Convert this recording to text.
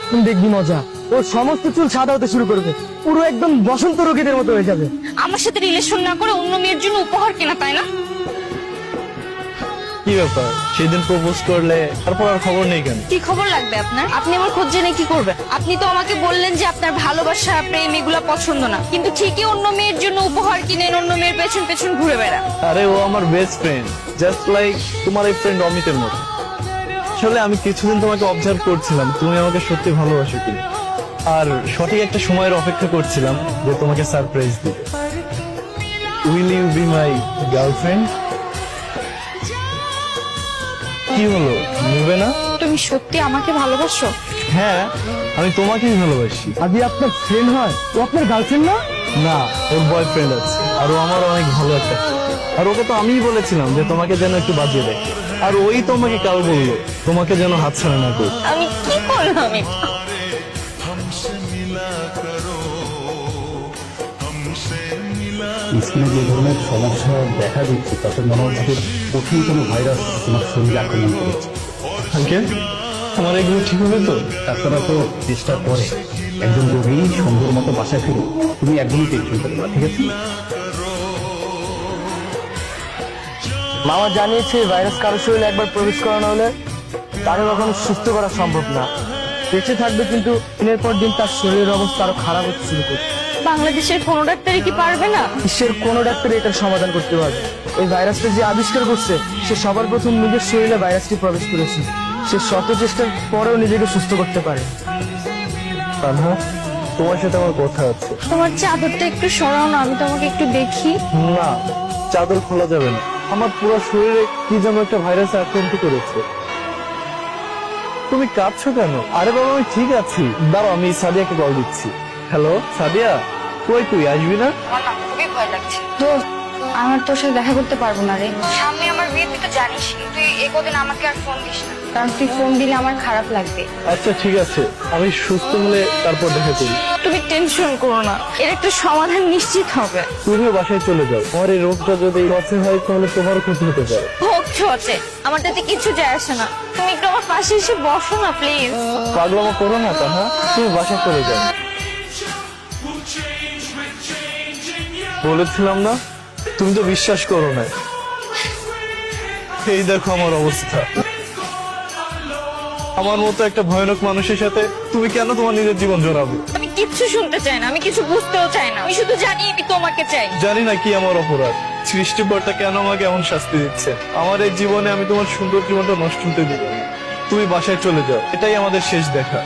তুমি দেখবি মজা। ওর সমস্ত চুল সাদা হতে শুরু করবে, পুরো একদম বসন্ত রোগীদের মতো হয়ে যাবে। আমার সাথে রিলেশন না করে অন্য মেয়ের জন্য উপহার কেনা, তাই না? কি ব্যাপার, সেদিন প্রপোজ করলে তারপর আর খবর নেই কেন? কি খবর লাগবে আপনার? আপনি আমার খোঁজ জেনে কি করবেন? আপনি তো আমাকে বললেন যে আপনার ভালোবাসা প্রেম এগুলা পছন্দ না, কিন্তু ঠিকই অন্য মেয়ের জন্য উপহার কিনেন, অন্য মেয়ের পেছন পেছন ঘুরে বেড়ান। আরে ও আমার বেস্ট ফ্রেন্ড, জাস্ট লাইক তোমার এই ফ্রেন্ড অমিতের মতো। আসলে আমি কিছুদিন তোমাকে অবজার্ভ করছিলাম, তুমি আমাকে সত্যি ভালোবাসো কিনা, আর সঠিক একটা সময়ের অপেক্ষা করছিলাম যে তোমাকে সারপ্রাইজ দিতে। Will you be my girlfriend? কি হলো, নেবে না? তুমি সত্যি আমাকে ভালোবাসো? হ্যাঁ, আমি তোমাকেই ভালোবাসি। আদি আপনার ফ্রেন্ড হয়, ও আপনার গার্লফ্রেন্ড না? না, ওর বয়ফ্রেন্ড আছে, আর ও আমার অনেক ভালো একটা friend। আর ওকে তো আমিই বলেছিলাম যে তোমাকে যেন একটু বাজিয়ে দেয়, আর ওই তোমাকে কাল বললো তোমাকে যেন হাতছাড়া না করি। আমি কি করলাম? স্কিনে যে ধরনের সমস্যা দেখা দিচ্ছে তাতে মনে হচ্ছে কঠিন কোনো ভাইরাস তোমার শরীরে আক্রমণ করেছে। আঙ্কেল, আমার এগুলো ঠিক হবে তো? ডাক্তাররা তো চেষ্টা করে একজন রোগী সুন্দর মতো বাসায় ফিরুক। তুমি একদমই টেনশন করবে না, ঠিক আছে? মামা জানিয়েছে ভাইরাস কারো শরীরে একবার প্রবেশ করানো হলে তাকে কখনো সুস্থ করা সম্ভব না। বেঁচে থাকবে, কিন্তু দিনের পর দিন তার শরীরের অবস্থা আরো খারাপ হতে শুরু করবে। বাংলাদেশের কোনো ডাক্তারই কি পারবে না? বিশ্বের কোনো ডাক্তার এটার সমাধান করতে পারবে। এই ভাইরাসটা যে আবিষ্কার করছে সে সবার প্রথম নিজের শরীরে ভাইরাসটি প্রবেশ করেছে। সে শত চেষ্টার পরেও নিজেকে সুস্থ করতে পারে। তানহা, তোমার সাথে আমার কথা আছে। তোমার চাদরটা একটু সরাও না, আমি তোমাকে একটু দেখি। না, চাদর খোলা যাবে না। আমার পুরো শরীরে কি যেন একটা ভাইরাস আক্রান্ত করেছে। তুমি কাঁদছো কেন? আরে বাবা, আমি ঠিক আছি। দাঁড়াও, আমি সাদিয়াকে কল দিচ্ছি। হ্যালো সাদিয়া, কই তুই, আসবি না? আমার না খুবই ভয় লাগছে। দোস্ত, আমার তোর সাথে দেখা করতে পারবো না রে। সামনে আমার বিয়ে, তুই তো জানিস। তুই একদিন আমাকে আর ফোন দিস না, কারণ তুই ফোন দিলে আমার খারাপ লাগবে। আচ্ছা ঠিক আছে, আমি সুস্থ হলে তারপর দেখা করি। তুমি টেনশন করো না, এর একটা সমাধান নিশ্চিত হবে। তুমিও বাসায় চলে যাও। আমার এই রোগটা যদি লসে হয় তাহলে তোমারও ক্ষতি হতে পারে। হোক ছোটে, আমার তাতে কিছু যায় আসে না। তুমি একটু আমার পাশে এসে বসো না প্লিজ। পাগলামো করো না তাহা, তুমি বাসায় চলে যাও। বলেছিলাম না, তুমি তো বিশ্বাস করো না। এই দেখো আমার অবস্থা। আমার মতো একটা ভয়ানক মানুষের সাথে তুমি কেন তোমার নিজের জীবন জড়াবে? আমি কিচ্ছু শুনতে চাই না, আমি কিছু বুঝতেও চাই না। আমি শুধু জানি আমি তোমাকে চাই। জানি না কি আমার অপরাধ, সৃষ্টিকর্তা কেন আমাকে এমন শাস্তি দিচ্ছে। আমার এই জীবনে আমি তোমার সুন্দর জীবনটা নষ্ট হতে দিব না। তুমি বাসায় চলে যাও, এটাই আমাদের শেষ দেখা।